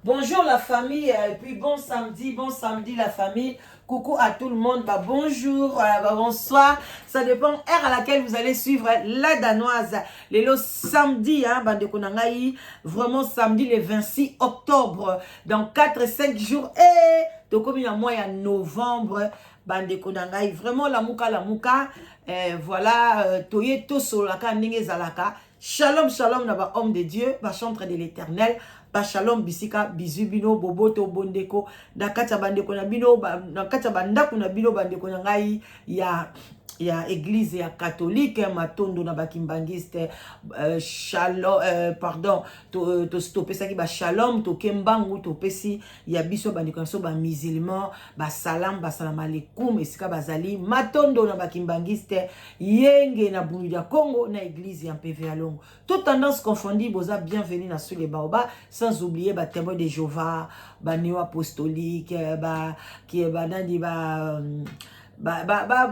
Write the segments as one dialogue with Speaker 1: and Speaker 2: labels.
Speaker 1: Bonjour la famille, et puis bon samedi la famille. Coucou à tout le monde, bah bonjour, bah bonsoir. Ça dépend heure à laquelle vous allez suivre la danoise. Le samedi, hein, bande konangai, vraiment samedi le 26 octobre, dans 4-5 jours. Et donc comme il y a mois en novembre, bande konangai, vraiment la mouka. Voilà, toye to solaka ninge zalaka. Shalom, shalom, naba homme de Dieu, ba chantre de l'éternel. Ba shalom bisika bizubino boboto bondeko nakata bandeko na bino nakata bandako na bino bandeko na ngai ya église ya catholique matondo na bakimbangiste shalom pardon to stopesa ki ba shalom to kembangu to pesi ya biso bandeko na so ba musulman ba salam alaikum esika bazali matondo na bakimbangiste yenge na bunu ya Congo na église ya PV Alongo. Toute tendance confondue, boza bienvenue dans sur les baobas, sans oublier ba témoin de Jéhovah, ba néo apostolique, qui est nandi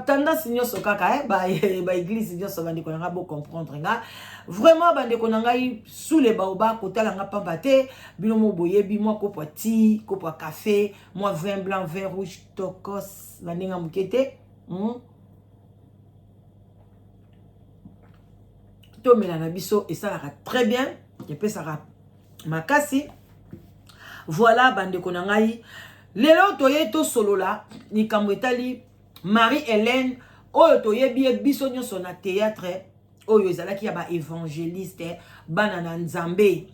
Speaker 1: tendance nyoso kaka ba église nyoso bande konanga bo comprendre nga vraiment bande konanga sous les baobas kotala nga pambate bino mo boyebi moi ko ti ko café moi vin blanc vin rouge tokos la ninga mukete to melana biso et ça va très bien et puis ça va makasi. Voilà bande konangai lelo toye to solo la ni kamwetali Marie-Hélène oyo toyebi biso nyonso na théâtre oyo ezalaki ya ba évangéliste bana na nzambe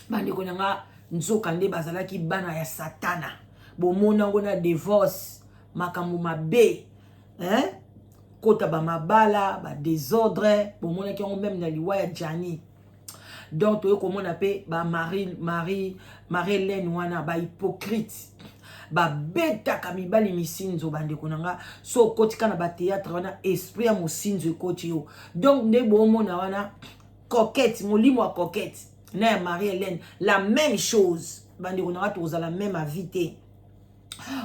Speaker 1: bande konanga nzoka nde bazalaki bana ya satana bomona ngo na divorce makambo mabe kota ba mabala ba désordre bomona ki on même na liwa ya Jani. Donc toyo komona pe ba Marie-Hélène wana ba hypocrite ba beta kamibali misinzo bande konanga so kotika na ba théâtre wana esprit ya mosinzo ekoti yo. Donc ne bomona wana coquette molimo wa coquette na Marie-Hélène la même chose bande konanga toza la même avité.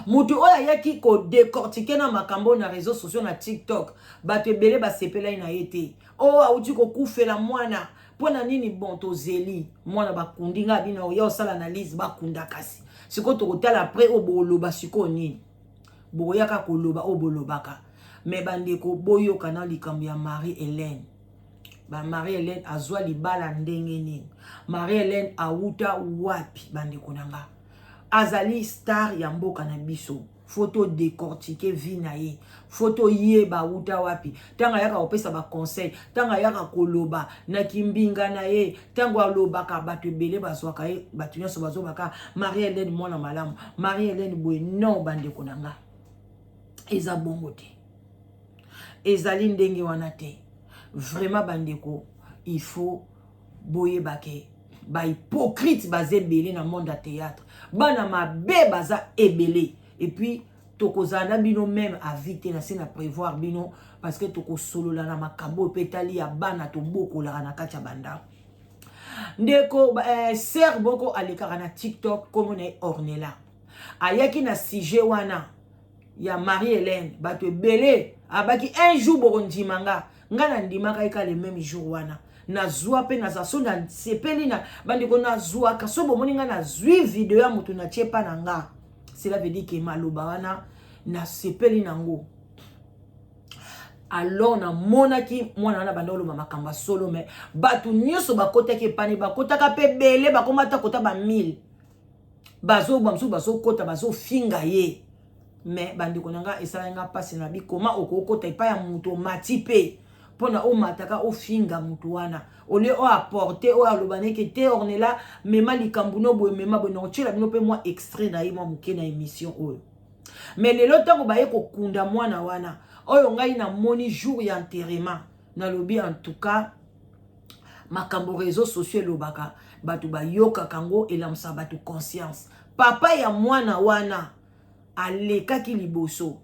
Speaker 1: Mutu oya yaki ko décortiquer na makambo na réseaux sociaux na TikTok bato ebele ba sepela ina yete o auti ko kufela mwana pona nini bon to zeli mwana bakundi nga bina oya osala analyse bakunda kasi siko to kotala après oboloba siko nini boyaka koloba obolobaka mais bandeko boyoka na likambo ya Marie-Hélène. Ba Marie-Hélène azwa libala ndenge nini Marie-Hélène auta wapi bandeko nanga azali star ya mboka na biso photo décortiquer vie na ye photo ye ba uta wapi tanga yaka opesa ba conseil tanga yaka koloba na kimbinga na ye tanga alobaka bato ebele bazwaka ye bato nyonso bazobaka Marie-Hélène mwana malamu Marie-Hélène boye non bande konanga eza bongo te ezali ndenge wana te vraiment bandeko il faut boye bake ba hypocrite baze belé na monde à théâtre bana mabe baza ebelé et puis tokozana bino même à vite na sena prévoir bino parce que toko solo la na makambo petali ya bana to boko la na kacha banda ndeko ser boko alekara na TikTok comme on est Ornella ayaki na sujet wana ya Marie-Hélène bato belé abaki un jour borondimanga ngana ndimaka eka le même jour wana na zwa pe na zaso na sepeli na bandiko na zwa kaso bomoni nga na zwi video ya mutu na chepa na nga cela veut dire que maloba wana na sepeli nango alors na monaki mwana wana bandolo mamakamba solo mais batu nyoso bakotaki pani bakotaka pe bele bakomata kota ba 1000 bazo bamsu bazo kota bazo finga ye mais bandiko nanga esala nga pasi na bi koma okokota ipa ya mutu matipe pona o mataka o finga mutu wana ole o apporter o alobane ke te Ornella mema likambuno boye mema boye no tshela bino pe moi extrait na yima muke na émission oyo mais lelo tango baye ko kunda mwana wana oyo ngai na moni jour ya enterrement na lobi en tout cas makambo réseaux sociaux lobaka batu ba yoka kango elamsa batu conscience papa ya mwana wana aleka ki liboso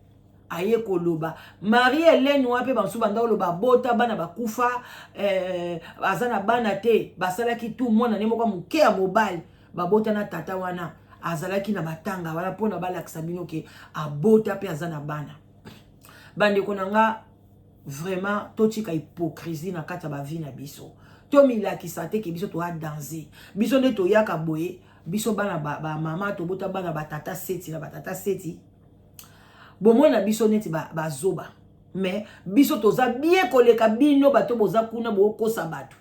Speaker 1: aye koloba Marie-Hélène wape bansu banda oloba bota bana bakufa azana bana te basalaki tout mwana ne moko muke ya mobile babota na tata wana azalaki na batanga wana pona balakisa bino ke abota pe azana bana bande konanga vraiment totika hypocrisie na kata ba vie na biso to milaki sate ke biso to a danser biso ne to yaka boye biso bana ba mama to bota bana batata seti na batata seti bomona biso neti ba zoba mais biso toza bien koleka bino bato boza kuna bokosa bato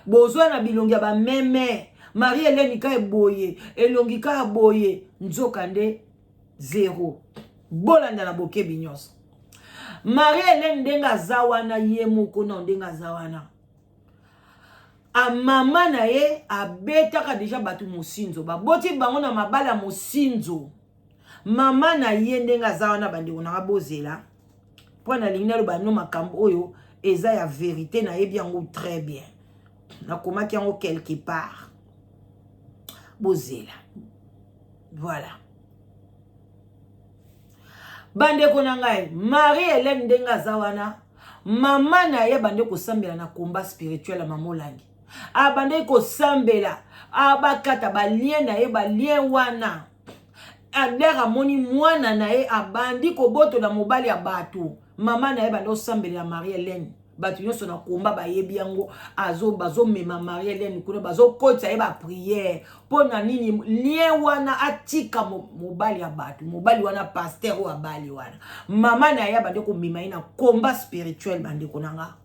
Speaker 1: bozwa na bilongi ya ba meme Marie Hélène ka eboye elongi ka boye nzoka nde zéro bolanda na boke binyos Marie Hélène ndenga zawana ye moko na ndenga zawana a mama na ye abetaka deja batu mosinzo baboti bango na mabala mosinzo mama na ye ndenga zawana bandeko na bozela po na lingina lo bano makambo oyo eza ya vérité na yebi yango très bien na komaki yango quelque part bozela voilà bandeko na ngai Marie Hélène ndenga zawana mama na ye bande ko sambela na combat spirituel ya mamolangi abande ko sambela abakata ba lien na ye ba lien wana adera moni mwana na ye abandi ko boto na mobali ya batu mama na ye bande ko sambela Marie Hélène batu nyonso na komba ba yebi yango bazo mema Marie Hélène kuna bazo kotsa ye ba prière pona nini lien wana atika mobali ya batu mobali wana pasteur wa bali wana mama na ye bande ko mema ina komba spirituel bande konanga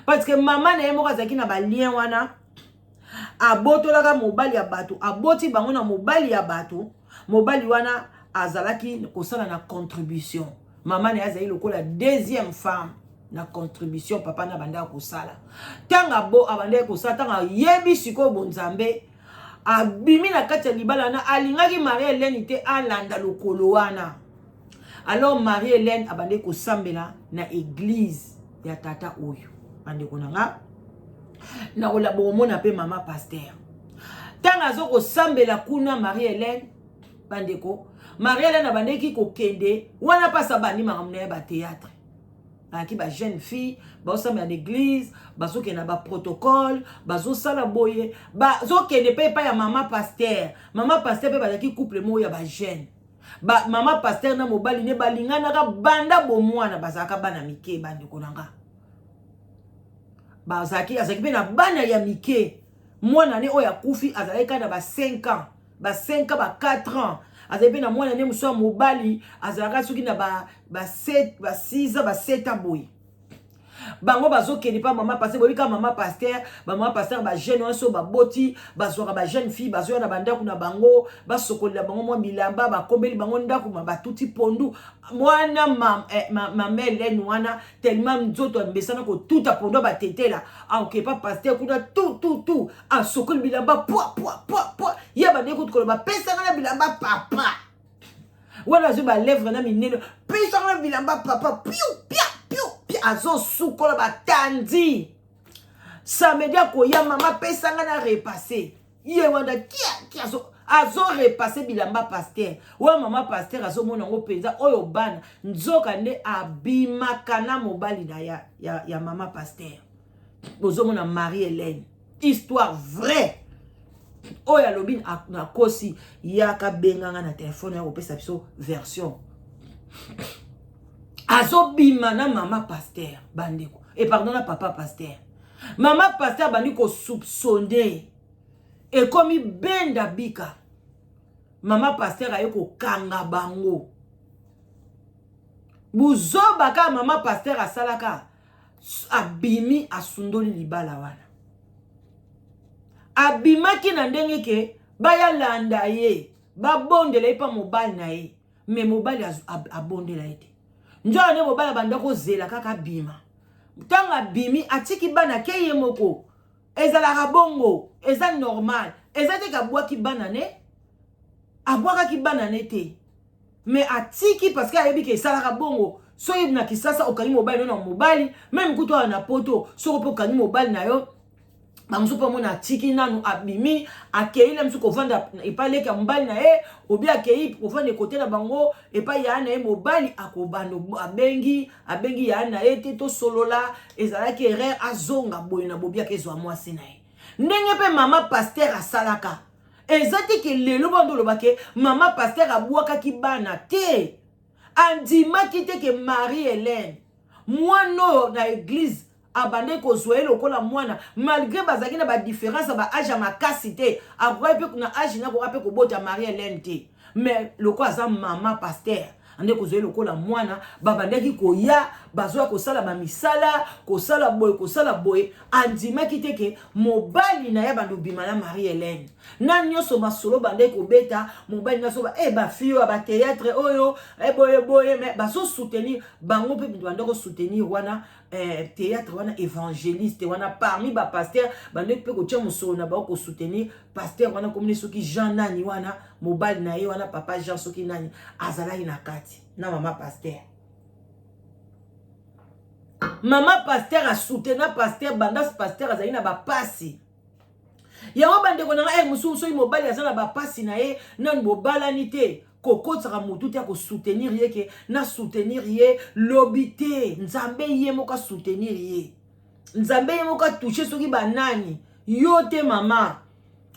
Speaker 1: parce que mama na ye moko azaki na ba lien wana abotolaka mobali ya batu aboti bango na mobali ya batu mobali wana azalaki kosala na contribution mama na ye azali lokola deuxième femme na contribution papa na banda kosala tanga bo abanda kosala tanga yebi siko bonzambe abimi na kati ya libala na alingaki Marie Hélène te alanda lokolo wana alors Marie Hélène abanda kosambela na église ya tata oyo bande konanga na ola bomona pe mama pasteur tanga zo kosambela kuna Marie Hélène bandeko Marie Hélène abandeki kokende wana pasa bani makamna ya ba théâtre qui ba jeune fille bazo à l'église bazo ke na ba protocole bazo sala boye bazo ke ne paye pas ya mama pasteur pe bazaki couple mo ya ba jeune mama pasteur na mobali ne balingana ka banda bo mwana bazaka bana mike bandi konanga bazaki pe na bana ya mike mwana ne oya kufi azaleka na ba 5 ans ba 5 ans ba 4 ans azalaka na mwana ne muso mobali azalaka suki na ba 7 ba 6 ba 7 aboy bango bazokende pa mama pasteur boyika mama pasteur ba mama pasteur ba jeune wanso ba boti bazwaka ba jeune fille bazwa na banda kuna bango basokolela bango mwa bilamba bakombeli bango ndako ba tuti pondu mwana mama Hélène wana tellement nzoto mbesana ko tuta pondu ba tetela ok pa pasteur kuna tout asokoli bilamba po ya bande ko ba pesa na bilamba papa wana zo ba lèvre na minene pesa na bilamba papa piu azo sukola batandi samedi ko ya mama pesa nga na repasser ye wanda kia azo repasser bilamba pasteur wa mama pasteur azo mona ngo penza oyo bana nzoka nde abimaka na mobali na ya mama pasteur bozo mona Marie Hélène histoire vraie oyo alobi na kosi yaka benganga na telefone ya kopesa biso version azobima na mama pasteur bandeko et pardon na papa pasteur mama pasteur bandi ko soupçonner et comme benda bika mama pasteur aye ko kanga bango buzoba ka mama pasteur asalaka abimi asundoli libala wana abimaki na ndenge ke baya landa ye babondela ye pa mobali na ye mais mobali abondela ye te njoo ne mobala banda ko zela kaka bima tanga bimi atiki bana ke ye moko ezala bongo eza normal eza te ka bwaki bana ne abwaka ki bana ne te mais atiki parce que ayebi ke sala bongo so yibna kisasa okangi mobali na mobali même kuto na poto so ko kangi mobali na yo bamuso pa mona atiki nanu abimi akei na msuko vanda epale ka mbali na ye obi akei ko vanda côté na bango epa ya na ye mobali akobando abengi ya na ye te to solola ezala ke erreur azonga boye na bobi akezwa mwasi na ye ndenge pe mama pasteur asalaka ezati ke lelo bando lobake mama pasteur abwaka ki bana te andima ki te ke Marie Hélène mwano na église abande kozwa lokola mwana malgré bazaki na ba différence ba âge makasi te akoka pe kuna âge na koka pe kobota Marie-Hélène te mais lokola za mama pasteur ande kozwa lokola mwana babandaki koya bazwa kosala ba misala kosala boye andimaki te ke mobali na ya bandu bima na Marie-Hélène na nyoso masolo bande kobeta mobali na soba ba fille ba théâtre oyo boye mais baso soutenir bango pe bande ko soutenir wana théâtre wana évangéliste wana parmi ba pasteur bande pe ko tia musolo na ba ko soutenir pasteur wana comme soki Jean nani wana mobali na ye wana papa Jean soki nani azalaki na kati na mama pasteur a soutenir pasteur banda pasteur azali na ba pasi yango bande ko na musu so mobali azana ba pasi na ye nan bobalani te kokotaka mutu te ko soutenir ye ke na soutenir ye lobité nzambe ye moka soutenir ye nzambe ye moka toucher soki banani yo te mama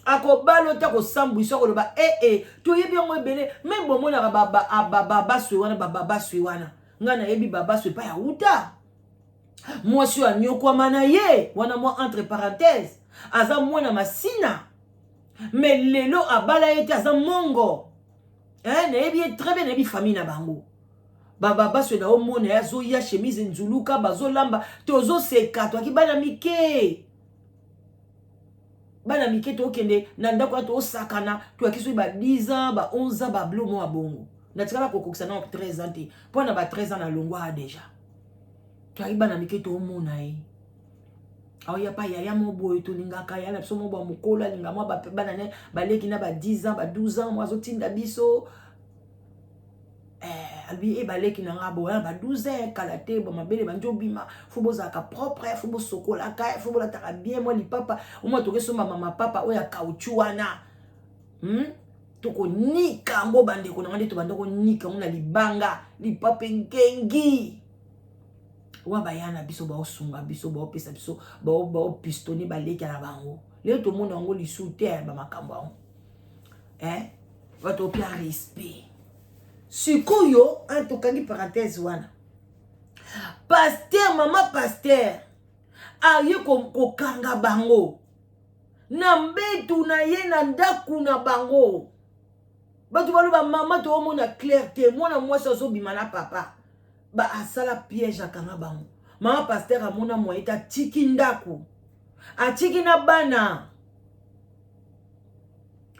Speaker 1: akobalo ta ko sambwisa ko loba to yebi ngo ebele même bomona baba sui wana ngana yebi baba sui pa ya uta mwasi wa nyokwa na ye wana mwa entre parenthèses aza mwana masina mais lelo abala ete aza mongo na yebi très bien yebi famille na bango baba sui na omona ya zo ya chemise nzuluka bazolamba tozo seka to akibana mike bana mike to kende na ndako to sakana to akiso ba 10 ans ba 11 ans ba blo mo abongo na tikala kokokisa na 13 ans te pona ba 13 ans na longwa déjà to ari bana mike to mona e aw ya pa ya mo boy to lingaka ya na so mo ba mukola linga mo ba bana ne ba leki na ba 10 ans ba 12 ans mo azotinda biso albi baleki na ngabo ba 12 ans kala te bo mabele banjo bima fubo zaka propre fubo sokola ka fubo la taka bien moi li papa o mo toke so mama papa o ya kauchu wana to ko nika ngo bande ko ngande to bande ko nika ngona libanga li papa ngengi wa bayana biso ba osunga biso ba opesa biso ba pistoni baleki na bango le to mona ngo li souter ba makambo va to pia respect sikoyo antokangi parenthèse wana pasteur mama pasteur aye kokanga bango na mbetu na ye na ndaku na bango batu baloba mama to omona clair te mwana mwasi azobima na papa ba asala piège akanga bango mama pasteur amona moyeta tiki ndaku atiki na bana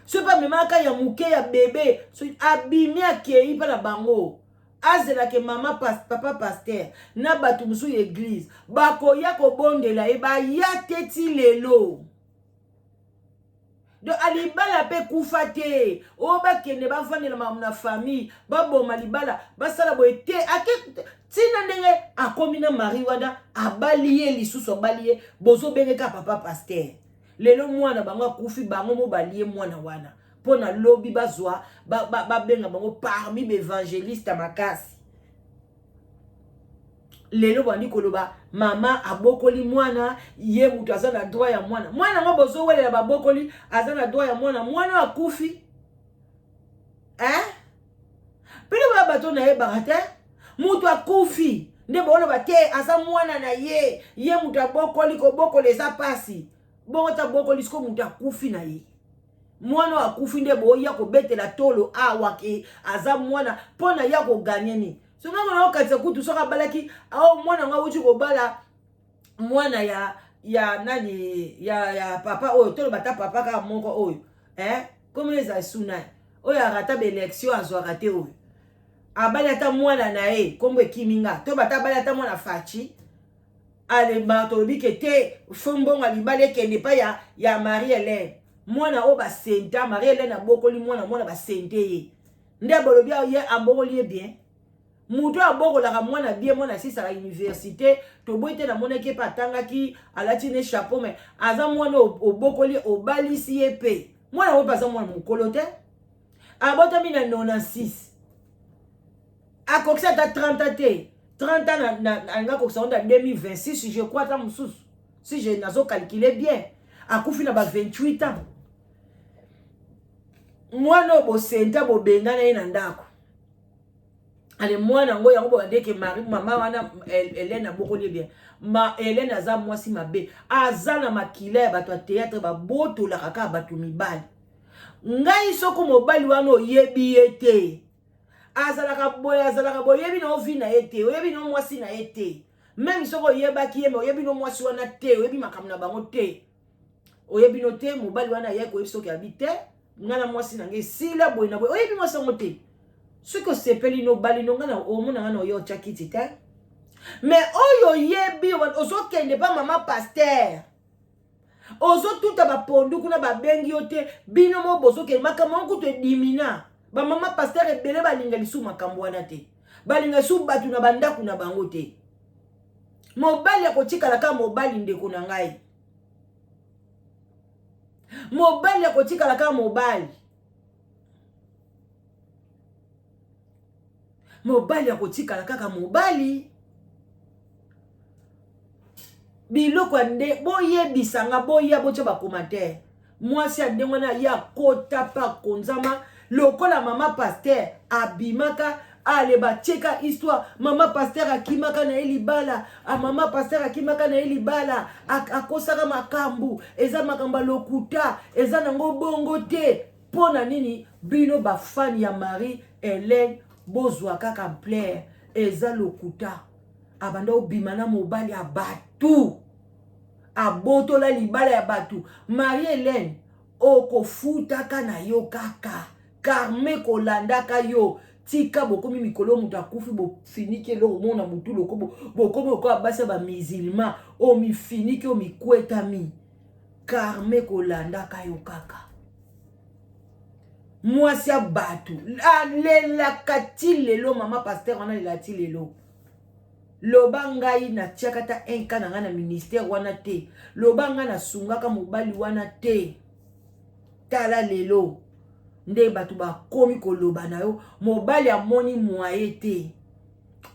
Speaker 1: so pa memaka ya muke ya bébé so abimi akei pa na bango azela ke mama papa pasteur na batu musu église bakoya kobondela e ba ya teti lelo do alibala pe kufa te o bakende bafandela na famille baboma libala basala boye te ake tina ndenge akomi na mari wana abaliye lisusu abaliye bozo bengeka papa pasteur lelo mwana bango kufi bango mo balie mwana wana pona lobi bazwa benga bango parmi l'évangéliste makasi lelo bandi koloba mama abokoli mwana ye mutu azana droit ya mwana mwana ngo bozo welela babokoli azana droit ya mwana akufi pele ba bato na ye barate mutu akufi nde bono bate asa mwana na ye mutu abokoli ko bokole za pasi bongo ta bokoli sko mutu akufi na ye mwana akufi nde boya ko betela tolo awake aza mwana pona ya ko ganyeni so nga na okatsa kutu soka balaki au mwana nga wuti ko bala mwana ya nani ya papa oyo tolo bata papa ka moko oyo comme les asuna oyo arata be élection azwa raté oyo abali ata mwana na ye kombo ekiminga to bata bali ata mwana fachi ale batolobi ke te fombonga libale kende pa ya Marie-Hélène mwana o ba senta Marie-Hélène abokoli mwana ba sente ye nde bolobi ye abokoli bien mutu abokolaka mwana bien mwana sisa la université to boite na moneke pa tangaki alati ne chapeau mais aza mwana obokoli obalisi ye pe mwana o baza mwana mukolo te abotami na 96 akokisa ta 30 te 30 ans na kokisa onda 2026 je crois ta mususu si je nazo calculer bien akufi na ba 28 ans mwana bo senta bo bengana ye na ndako allez moi nango yango bo dès que Marie maman wana Hélène a beaucoup de bien ma Hélène aza moi si mabe azana makile bato théâtre ba boto la kaka bato mibali ngai soko mobali wana oyebi ete azalaka boye yebi na ovi na ete oyebi no moi si na ete même soko yeba ki yema oyebi no moi si wana te oyebi makam na bango te oyebi no te mobali wana ye ko yebi habite ngana moi si na ngai sila boye na boye oyebi moi sango te. Ce que c'est peli no bali no ngana o mona ngana yo chakiti te mais oyo yebi ozo kende pas maman pasteur ozo tuta ba pondu kuna ba bengi yote bino mo bozo ke makama ko te dimina ba maman pasteur ebele balinga lisu makambo wana te balinga su batu na banda kuna bango te mobali ya kotikala ka mobali ndeko na ngai mobali ya kotikala ka mobali mobali ya kotikala kaka mobali biloko nde boyebisanga boya bocha ba commentaire mwasi ya ndengo na ya kota pa konzama lokola mama pasteur abimaka ale ba cheka histoire mama pasteur akimaka na elibala mama pasteur akimaka na elibala akosaka makambu eza makamba lokuta eza nango bongo te pona nini bino ba fan ya Marie Hélène bozwa kaka plaire eza lokuta abanda obimana mobali ya batu abotola libala ya batu Marie Hélène okofutaka na yo kaka karme kolandaka yo tika bokomi mikolo mutu akufi bofiniki eloko mona mutu lokobo bokomi oko abasa ba musulman o mifiniki o mikwetami karme kolandaka yo kaka mwasi ya batu alelaka ti lelo mama pasteur wana lela ti lelo loba ngai na tiakata enka na nga na ministère wana te loba nga na sungaka mobali wana te tala lelo nde batu bakomi koloba na yo mobali amoni mwaye te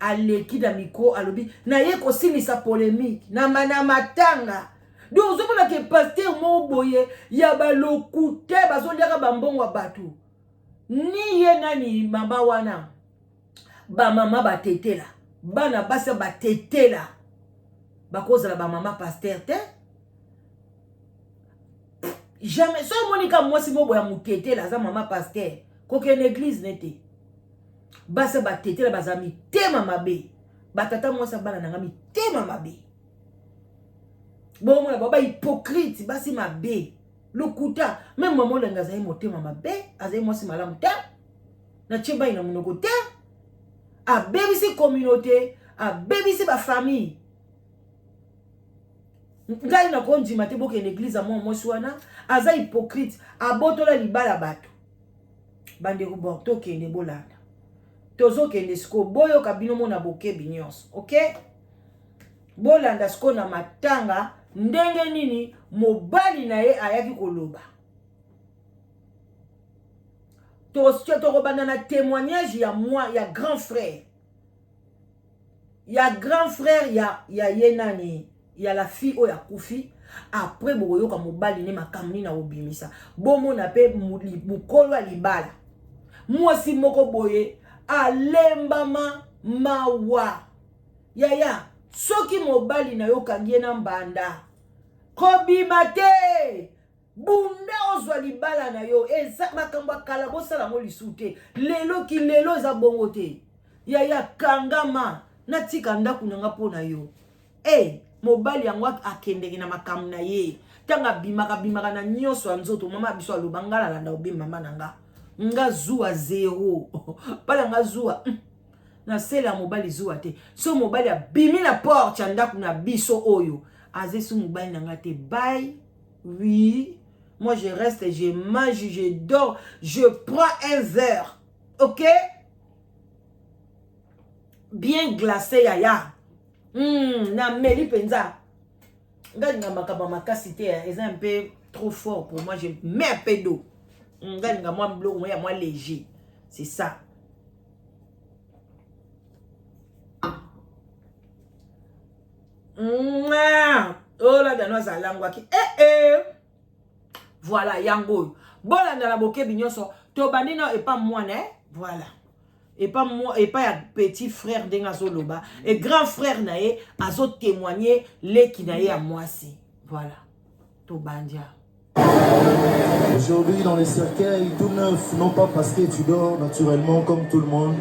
Speaker 1: aleki na miko alobi na ye kosilisa polémique na matanga donc ozomona ke pasteur mo boye ya balokute bazoliaka bambongo batu ni ye nani mama wana ba mama batetela bana basa batetela bakozala ba mama pasteur te jamais so monika mwasi mobo ya mutetela za mama pasteur koke na église nete basa batetela bazami tema mabe batata mwasa bana nanga mitema mabe bon mona baba hypocrite basi mabe lokuta même maman lenga za motema mabe azai mwasi malamu te na chemba ina munoko te a bebisi communauté a bebisi ba famille ngai na konjima te boke l'église a mwasi wana aza hypocrite abotola libala bato bande ko bon to kende bolanda tozo kende sko boyo kabino mona boke binyos OK bolanda sko na matanga ndenge nini mobali na ye ayaki koloba to banda na témoignage ya moi ya grand frère ya yenani ya la fille oya kufi après boyoka mobali ne makamni na obimisa bomo na pe mukolo libala mwasi moko boye alembama mawa yaya soki mobali na yo kangie na mbanda kobima te bunda ozwa libala na yo eza makambo kala bosala mo lisute lelo ki lelo za bongo te yaya kangama natika ndaku nanga pona yo mobali yango akendeki na makambo na ye tanga bimaka na nyoso nzoto mama biso alobangala landa obe mama nanga nga zuwa zero pala nga zuwa na sela mobali zuwa te so mobali abimi na porte ya ndaku na biso oyo azesu mobali nanga te bye oui moi je reste je mange je dors je prends un verre OK bien glacé yaya na meli penza nga nga makaba makasi te eza un peu trop fort pour moi je mets un peu d'eau nga nga moi bloc moi léger c'est ça oh là dans nos langwaki voilà yango bolanda la boke binyoso to bandino et pas moi né voilà et pas moi et pas ya petit frère d'engazo loba et grand frère nae azo témoigner les qui nae à moi si voilà to bandia.
Speaker 2: Aujourd'hui dans les cercueils tout neuf, non pas parce que tu dors naturellement comme tout le monde,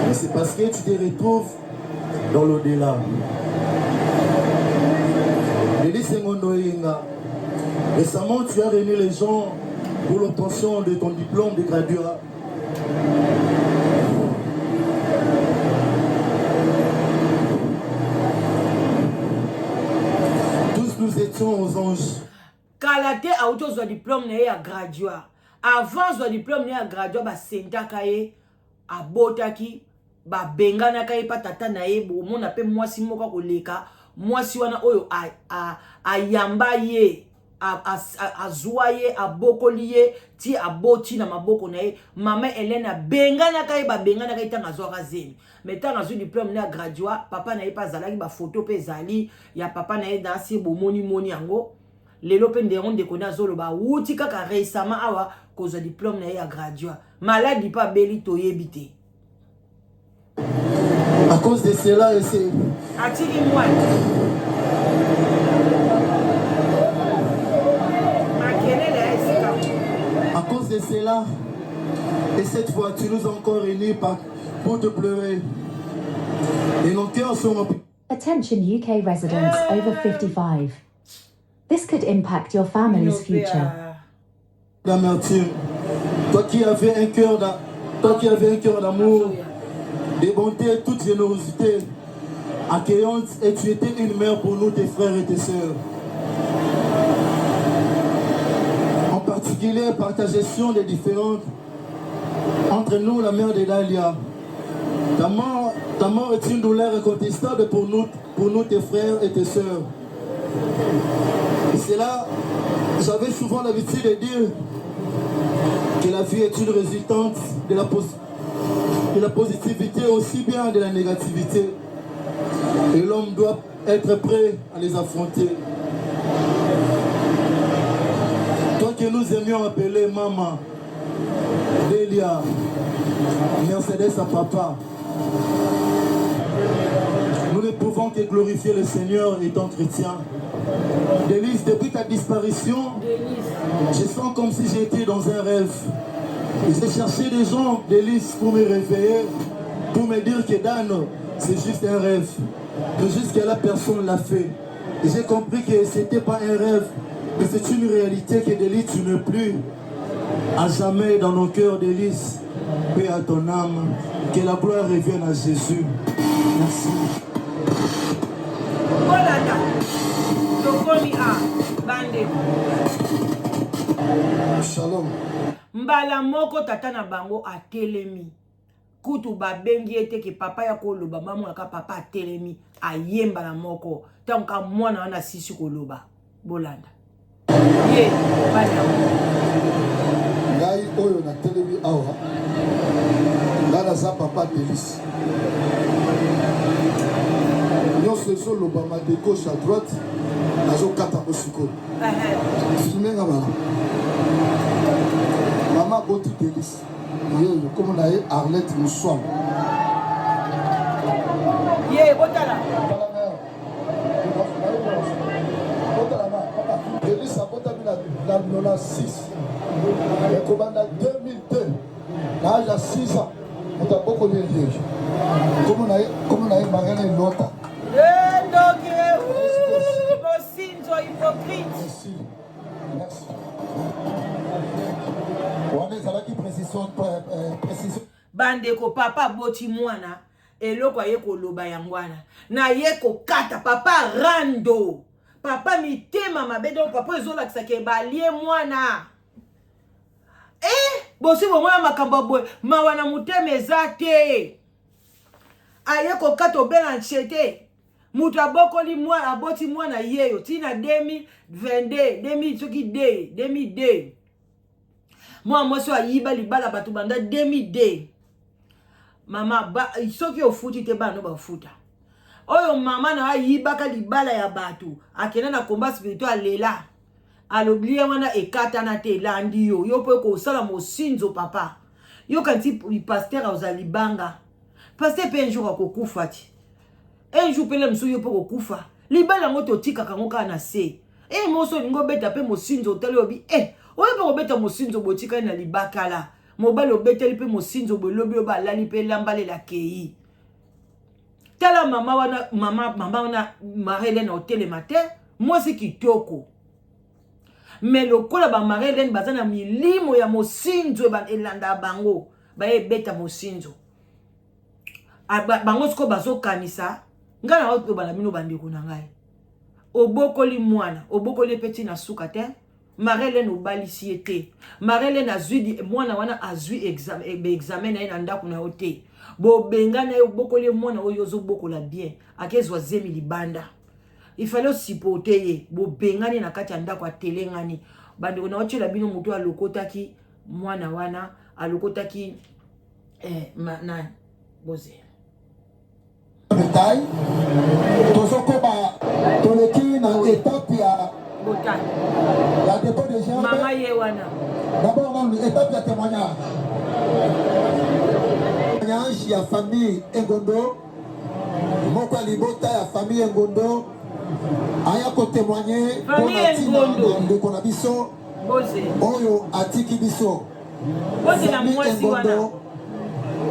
Speaker 2: mais c'est parce que tu te retrouves dans l'au-delà. Récemment, tu as réuni les gens pour l'obtention de ton diplôme de graduat. Tous nous étions aux anges.
Speaker 1: Kalate a auto zo diplôme na ya graduat. Avant zo diplôme na ya graduat ba sentaka ye abotaki ba bengana kai pa tata na ye bo mona pe mwasi moko koleka mwasi wana oyo a yamba ye azwa ye abokoli ye ti aboti na maboko na ye mama Elena bengana kai ba bengana kai tanga zo kazeni mais tanga zo diplôme na graduat papa na ye pa zalaki ba photo pe zali ya papa na ye dansi bo moni yango lelo pe nderon de kona zolo ba wuti kaka récemment awa kozo diplôme na ye ya graduat maladi pa beli to yebite.
Speaker 2: À cause de cela, c'est...
Speaker 1: Attire-moi.
Speaker 2: À cause de cela, et cette fois, tu nous as encore réunis pour te pleurer. Et nos cœurs sont remplis.
Speaker 3: Attention UK residents over 55. This could impact your family's future.
Speaker 2: L'amertume. Toi qui avais un cœur d'amour, de bonté, toute générosité, accueillante, et tu étais une mère pour nous, tes frères et tes sœurs. En particulier par ta gestion des différentes entre nous, la mère de Dalia. Ta mort est une douleur incontestable pour nous, tes frères et tes sœurs. Et c'est là, j'avais souvent l'habitude de dire que la vie est une résultante de la positivité aussi bien de la négativité. Et l'homme doit être prêt à les affronter. Toi que nous aimions appeler maman, Delia, Mercedes à papa, nous ne pouvons que glorifier le Seigneur étant chrétien. Délise, depuis ta disparition, je sens comme si j'étais dans un rêve. Et j'ai cherché des gens, Délise, pour me réveiller, pour me dire que Dan, c'est juste un rêve. Mais jusqu'à là, personne ne l'a fait. Et j'ai compris que ce n'était pas un rêve, mais c'est une réalité que Délise, tu n'es plus à jamais dans nos cœurs, Délise. Paix à ton âme, que la gloire revienne à Jésus. Merci. Shalom.
Speaker 1: Mbala moko tata na bango atelemi. Kutu babengi ete ke papa ya koloba mamu aka papa atelemi ayemba na moko. Tanka mwana wana sisi koloba. Bolanda. Ye, bana.
Speaker 2: Ngai oyo na telemi awa. Ngana za papa Delis. Nous faisons le bama de gauche à droite, nazo kata mosiko. Sumenga bala. Maman Boti Delis. Yo comme na Arlette Moussouam.
Speaker 1: Ye botala.
Speaker 2: Delis a bota la 96. Et commanda 2002. L'âge à 6 ans. On t'a beaucoup de liège. Comme on a marié une autre.
Speaker 1: Hypocrite.
Speaker 2: Merci. Merci. On est à qui précision.
Speaker 1: Bandeko papa boti mwana eloko yeko loba yangwana na yeko kata papa rando papa mitema mabedo papa ezola kisake balie mwana bosi bomona makamba boy mawana muteme zate ayeko kata obela nchete mutu abokoli mwana aboti mwana yeyo tina 2022 2002 moi moso ayiba libala batu banda 2002 mama soki ofuti te bano bafuta oyo mama na ayibaka libala ya batu akena na combat spirituel lela aloblie wana ekata na te landi yo po ko sala mosinzo papa Yo kanti pasteur ozali banga. Pasteur pe un jour akokufa ti. Un jour pele msu yo po kokufa. Libala ngo totika kangoka na se. Moso ningo beta pe mosinzo tele obi. Oye pe obeta mosinzo botika na libakala. Mobali obeteli pe mosinzo bolobi oba lali pe lambale la kei. Tala mama wana Marie-Hélène hotel matin. Moi c'est kitoko. Mais le kola ba Marie-Hélène bazana milimo ya mosinzo ba elanda bango. Ba beta mosinzo. Bango sko bazo kanisa. Ngana oto bana mino bandeko na ngai. Obokoli mwana, obokoli petit na suka te. Marie-Hélène obalisi ete. Marie-Hélène azui mwana wana azui examen na ndako na hotel. Bo benga na yo bokoli mwana oyo zo bokola bien. Akezwa zemi libanda. Il fallait supporter ye. Bo bengani na kati ya ndako atelengani. Bandeko na otela bino mutu alokotaki mwana wana alokotaki na boze.
Speaker 2: Détail. Tozokoba toleki na étape ya
Speaker 1: Botane.
Speaker 2: La dépôt de gens.
Speaker 1: Mama yewana.
Speaker 2: D'abord on étape ya témoignage. Témoignage ya famille Engondo. Moko libota ya famille Engondo. Aya ko témoigner
Speaker 1: famille Engondo.
Speaker 2: De konabiso.
Speaker 1: Boze.
Speaker 2: Oyo atiki biso.
Speaker 1: Boze na mwasi wana.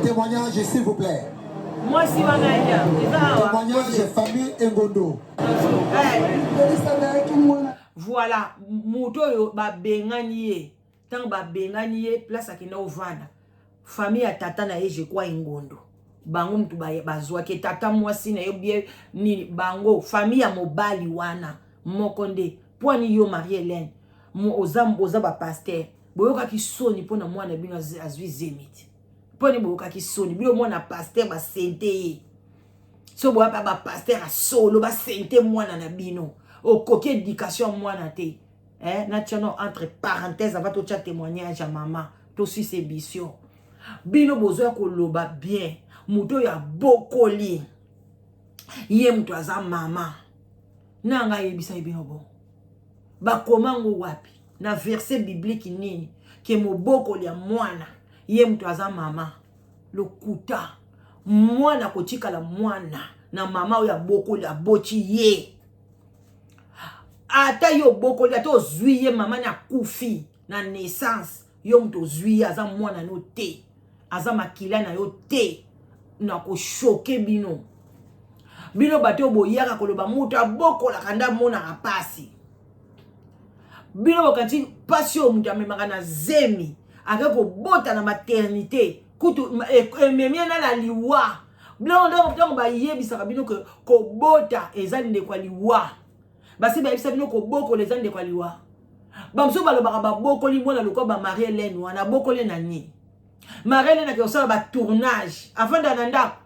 Speaker 2: Témoignage s'il vous plaît.
Speaker 1: Moi si wana ya.
Speaker 2: Témoignage famille Engondo.
Speaker 1: Voilà, moto yo ba bengani ye. Tant ba bengani ye place akina ovana. Famille ya tata na ye je kwa Engondo. Bango mtu bazwa ke tata mwasi na yo bien ni bango famille ya mobali wana mokonde pwani yo Marie-Hélène mo oza ba pasteur boyoka ki soni pona mwana bino azwi zemiti. Poni boyoka ki soni bino mwana pasteur ba sente. So boya pa ba pasteur a solo ba sente mwana na bino. Okoki éducation mwana te. Naturellement entre parenthèses avant tout chat témoignage à maman. To si c'est mission. Bino bozo ko loba bien. Muto ya bokoli. Ye mtu aza mama. Nanga yebisa ibino bon. Ba komango wapi. Na verset biblique nini. Ke mo bokoli ya mwana. Ye mtu aza mama. Lokuta. Mwana kotika la mwana. Na mama ya bokoli ya bochi ye. Ata yo bokoli ata ozwiye mama na kufi. Na naissance. Yo mtu ozwiye aza mwana no te. Aza makila na yo te. Na ko choquer bino. Bino bato boyaka koloba mutu abokola kanda mona kapasi. Bino bokanti passion mutu amemaka na zemi. Ake ko bota na maternité. Kutu memia na la liwa. Bino ndo ba yebisa bino ko bota ezali nde kwa liwa. Basi ba yebisa bino ko bokola ezali nde kwa liwa. Bamso balobaka ba bokoli mona lokwa ba Marie-Hélène wana bokole na ni. Marie-Hélène a osala ba tournage avant d'ananda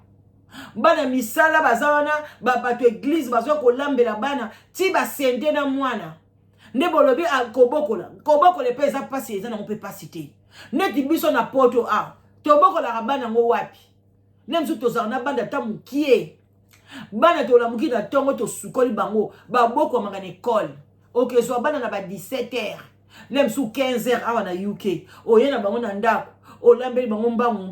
Speaker 1: bana misala bazawana ba bato église bazo ko lambela bana ti ba sente na mwana ne bolobi kobokola pe eza pasi eza na on peut pas citer neti biso na poto to bokola bana ngo wapi nem su to na banda ta mukie bana to la muki na tongo to sukoli bango ba boko mangana école OK so bana na ba 17h nem su 15h awa na UK oyena bango na ndako olambeli bango mbangu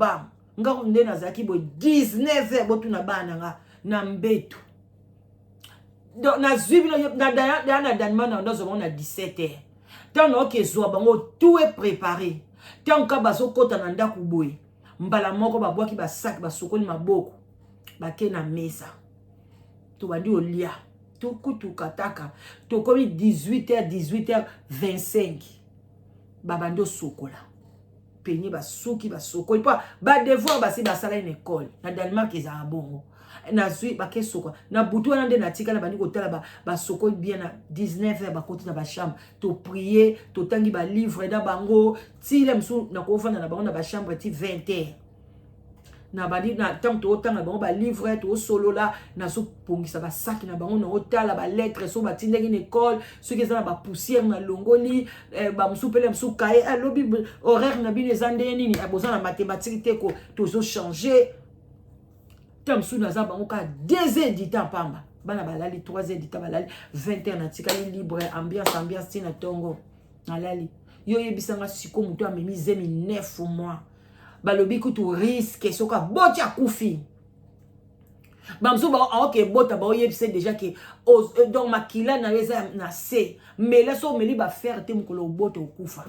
Speaker 1: ngako nde nazaki bo 19h botu na bana nga na mbeto donc na zwibilo na Danemark na ndozo na 17h tant que zo bango tout est préparé tant ka baso kota na ndako boye mbala moko babwaki ba sac ba sokoli maboko bake na mesa to bandi olia to kutu kataka to komi 18h 25 sokola peigné basuki basokoli ba devoir basi basala une école na Danemark eza bongo na zui bake soko na butu wana nde na tika na bandi kotala basokoli bien na 19h bakoti na ba chambre to prier to tangi ba livre na bango ti le msu na ko vanda na bango na ba chambre ti 20h na badi na tant to tanga bango ba livre to solo la na so pongisa ba sac na bango na otala ba lettre so ba tindeki na école ceux qui na ba poussière na longoli ba msupele msukaye alobi horaire na bino ezande nini abozana mathématique te ko to zo changer tam su na za bango ka 2h du temps pamba bana balali 3h du temps balali 20h na tikali libre ambiance tina tongo nalali yo yebisanga siko muto amemi zemi 9 mois balobi kutu risque soka boti akufi bamso ba ok bota ba oyebise déjà que donc makila na weza na se mais là so meli ba faire te mukolo bota okufa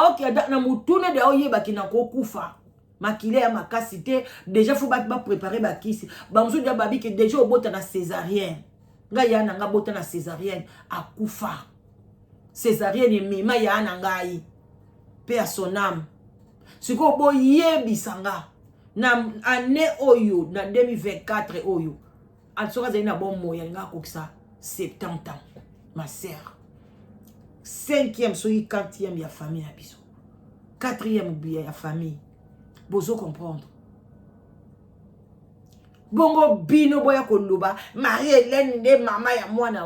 Speaker 1: ok na mutune de oyeba kina ko kufa makila ya makasi te déjà faut ba préparer ba kisi bamso dia babi que déjà obota na césarienne nga ya na nga bota na césarienne akufa césarienne mema ya na ngai paix à son âme siko bo yebisanga na année oyo na 2024 oyo alsoka zali na bon moya nga kokisa 70 ans ma sœur 5e soki 4e ya famille ya biso 4e bien ya famille bozo comprendre bongo bino boya koloba Marie-Hélène nde mama ya mwana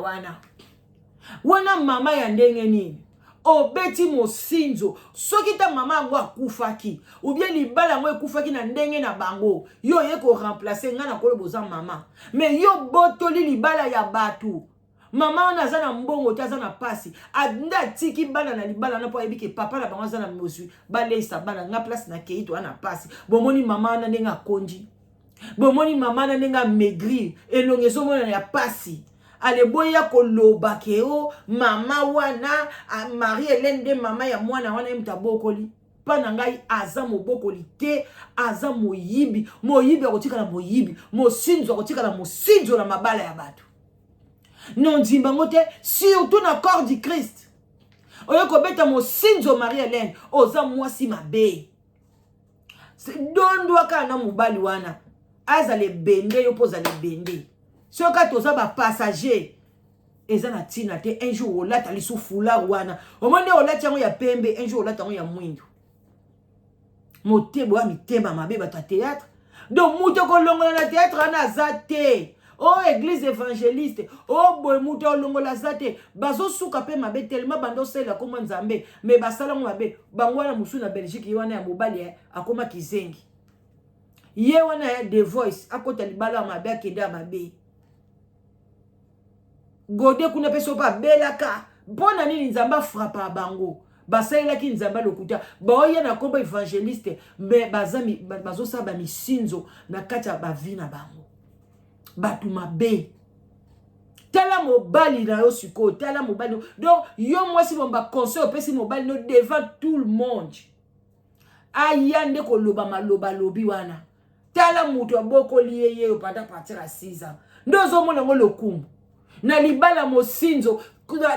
Speaker 1: wana mama ya ndenge nini obeti mosinzo soki ta mama ngo akufaki ou bien libala ngo ekufaki na ndenge na bango yo ye ko remplacer nga na kolo boza mama mais yo botoli libala ya batu mama wana aza na mbongo te aza na pasi nda tiki bana na libala na po ebike papa na bango aza na mosui baleisa bana nga place na keito ana pasi bomoni mama wana ndenge akonji bomoni mama na ndenge maigri elongezo mona ya pasi ale boya koloba keo mama wana Marie-Hélène de mama ya mwana wana mtabokoli pana ngai aza mobokoli te aza moyibi akotika na moyibi mosinzo akotika na mosinzo na mabala ya bato non dimbango te surtout na corps du Christ oyo kobeta mosinzo Marie-Hélène oza mwasi mabe dondo aka na mobali wana azale bende yo poza le bende soka toza ba passager eza na tina te un jour olata lisu fula wana omone olata yango ya pembe un jour olata yango ya mwindo motebo ya mitema mabe bato ya théâtre donc muto kolongola na théâtre ana azate oh église évangéliste oh boy muto olongola zate bazosuka pe mabe tellement bando sela koma nzambe mais basala mabe bango wana musu na Belgique wana ya mobali akoma kizengi ye wana ya The Voice akota libala mabe akende mabe gode kuna peso pa belaka bona nini nzamba frappa bango basaila ki nzamba lokuta baoya na komba évangéliste mais bazami bazosa ba misinzo na kati ya bavi na bango batu mabe tala mobali na yo siko tala mobali donc yo mwasi bomba conseil opesi mobali no devant tout le monde ayande ko loba maloba lobi wana tala mutu abokoli yeye opanda partir à 6 ans ndozo mona ngo lokumu na libala mosinzo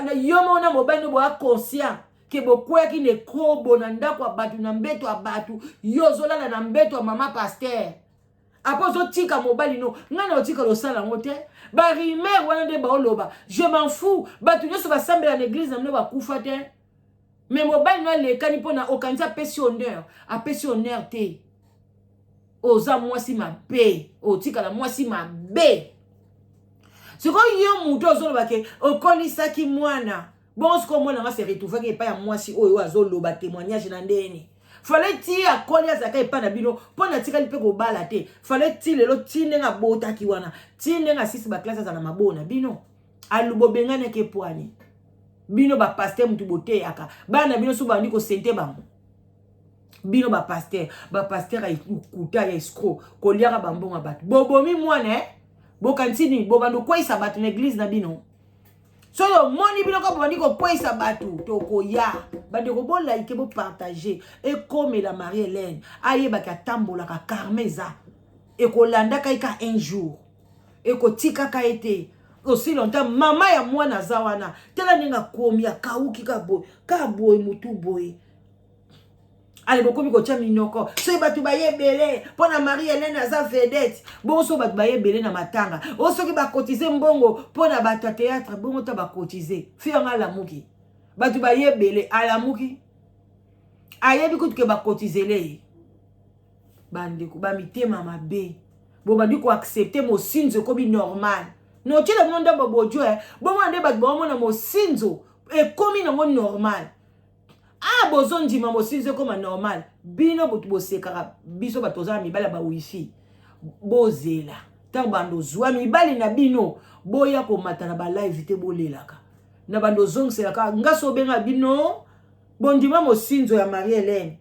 Speaker 1: na yomo na mobali no boa conscient ke bokwe ki ne kobo na ndako abatu na mbeto abatu yo zolala na mbeto mama pasteur apozo tika mobali no ngana otika lo sala ngote ba rimer wana de ba oloba je m'en fous batu nyoso ba sambela na église na mno ba kufa te mais mobali no le kani pona okanza pensionnaire a pensionnaire te oza mwasi mabe otika la mwasi mabe siko yo muto ozoloba ke okolisaki mwana bon siko mwana nga se retrouver ke pa ya mwasi oyo azoloba témoignage na ndeni fallait ti akoli azaka epa na bino pona tikali pe ko bala te fallait ti lelo tinde nga bota ki wana tinde nga sisi ba classe za na mabona bino alubo bengane ke poani bino ba pasteur mutu bote yaka bana bino so bandi ko sente bango bino ba pasteur ay kuta ya escroc koliaka bambonga batu bobomi mwana bokantini bobando kwesa batu na église na bino so yo moni bino ko bandi ko kwesa batu toko ya bande ko bo like bo partager et comme la Marie-Hélène ayeba ka tambola ka karmeza et ko landa ka un jour et ko tika ka été aussi longtemps mama ya mwana zawana tela ninga komi ya kauki ka boy mutu boy ale bokomi ko tia minoko so batu bayebele pona Marie-Hélène aza vedette bon so batu bayebele na matanga o soki ba cotiser mbongo pona batu ya théâtre bongo ta ba cotiser fianga la muki batu bayebele ala muki ayebi kutuke ba cotiser le bande ko ba mitema mabe bo bandi ko accepter mo sinzo ko bi normal no tila monde bobojo bon ande batu bo mona mo sinzo e komi na mo normal ah bozondi mamo sinze comme normal bino botu bosekaka biso batoza mibala ba wifi bozela tant bando zwa mibali na bino boya ko matana ba live te bolelaka na bando zongselaka ngaso benga bino bondima mo sinzo ya Marie-Hélène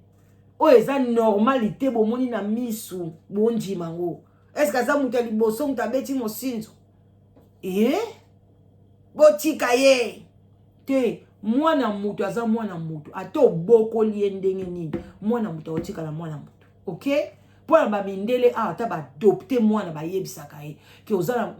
Speaker 1: o eza normalité bomoni na misu bonji mango. Est-ce que ça muta liboso muta beti mosinzo? Botika ye. Te mwana mutu aza mwana mutu. Ato boko liye ndenge nini. Mwana mutu otika la mwana mutu. OK? Pour ba mindele ata ba adopter mwana ba yebisaka ye. Ke oza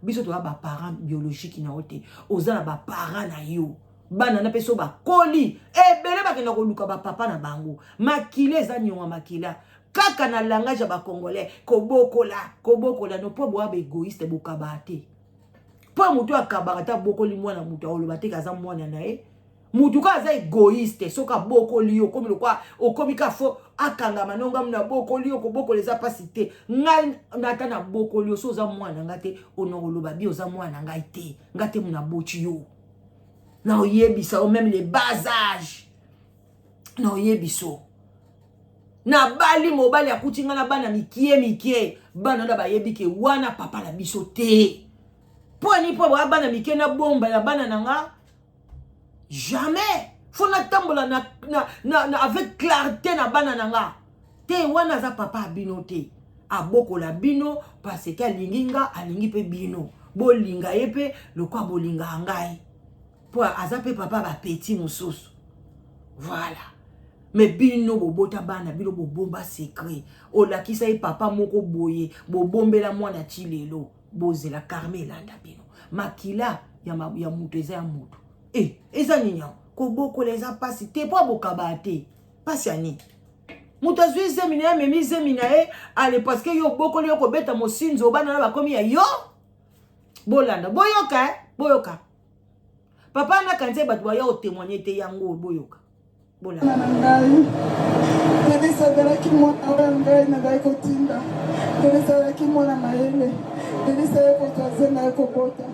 Speaker 1: biso to ba parents biologiques na ote. Oza na ba parents na yo. Bana na peso ba koli. Ebele ba kena ko luka ba papa na bango. Makile eza nyonga makila. Kaka na langage ya ba congolais kobokola no po boa ba égoïste bokabate. Po mutu akabata bokoli mwana mutu oloba te kaza mwana na ye. Mutu ka aza égoïste soka bokoli yo komi lokwa okomi ka fo akanga manonga mna bokoli yo ko bokoleza pasite. Ngai nata na bokoli yo so za mwana ngate onoloba bi oza mwana ngai te. Ngate muna bochi yo. Na oyebisa o même les bas âges. Na oyebiso. Na bali mobali akutinga na bana mikie bana na bayebi ke wana papa na biso te. Poni po bana mikie na bomba ya bana nanga jamais. Faut na tambola na avec clarté na bana nanga. Te wana za papa bino te. Aboko la bino parce que alinginga alingi pe bino. Bolinga yepe lokwa bolinga ngai. Po azape papa ba petit mususu. Voilà. Mais bino bobota bana bino bobomba secret. Olakisa ye papa moko boye bobombela mwana chilelo bozela Carmela nda bino. Makila ya mutu eza ya mutu. Eza ninya ko boko leza pasi te po bokabate. Pasi ani. Mutu azwi zemina ya memi zemina e ale parce que yo boko yo ko beta mosinzo bana na bakomi ya yo. Bolanda boyoka. Papa na kanze batu ba yo témoigner te yango boyoka. Bola.
Speaker 4: Delisa dalaki mwana ngai na ngai kotinda. Delisa dalaki mwana mayele. Delisa yeko twazenga yeko bota.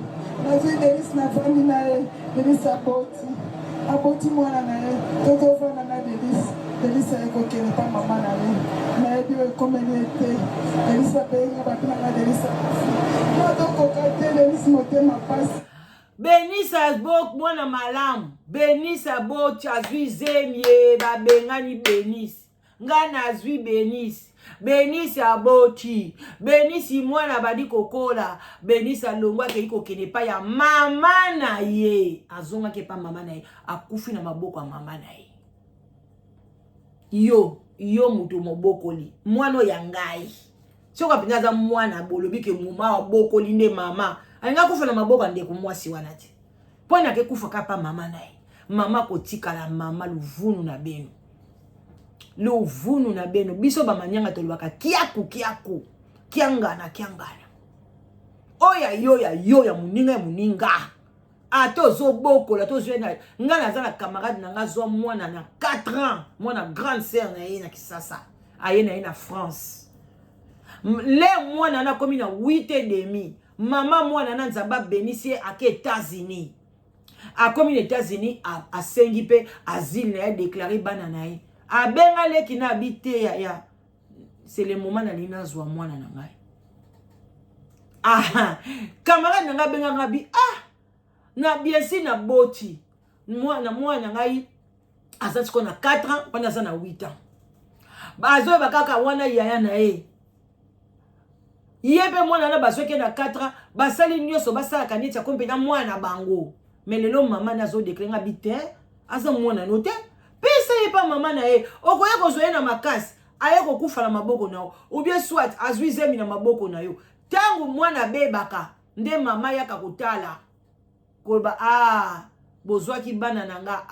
Speaker 4: Nazwi Delisa na fami na ye. Delisa boti. Aboti mwana na ye. Toto fana na Delisa. Delisa yeko kene pa mama na ye. Na ye biwe komeni ete. Delisa benga bapina na Delisa. Natoko kate Delisa motema pasi.
Speaker 1: Benisa bok mwana malamu. Benisa boti azwi zemye babengani Benisi. Ngana azwi Benisi. Benisi aboti. Benisi mwana badi kokola. Benisi alongwa ke iko kene pa ya mama na ye. Azonga ke pa mama na ye. Akufi na maboko ya mama na ye. Yo mutu mobokoli. Mwano ya ngai. Sio kwa pingaza mwana bolobi ke muma wa bokoli nde mama. Alinga kufa na maboko ndeko mwasi wana ti. Pona ke kufa kapa mama na ye. Mama kotika la mama luvunu na beno. Luvunu na beno. Biso ba manyanga tolwaka kiaku. Kiangana. Oya yo ya muninga. Ato zo boko la to zo na ngana za na camarade na ngazwa mwana na 4 ans. Mwana grande sœur na ye na Kisasa. Aye na ye na France. Le mwana na komi na 8 et demi. Mama mwana na nzamba Benisi ake États-Unis. A komi na États-Unis a sengi pe asile na ya déclaré bana na ye. A benga le kina habité ya. C'est le moment na lina zwa mwana na ngai. Camarade na nga benga ngabi na bien si na boti. Mwana ngai azati ko na 4 ans pendant ça na 8 ans. Bazo bakaka wana yaya na ye. Yebe mwana na basoke na 4 ans basali nyoso basala kaneti akompena mwana bango. Mais lelo mama na zo deklenga bite asa mwana note pesa ye pa mama na ye okoya kozoye na makasi aye kokufa na maboko na yo ou bien soit azwi zemi na maboko na yo tangu mwana bebaka nde mama yaka kotala kolba bozwaki bana nanga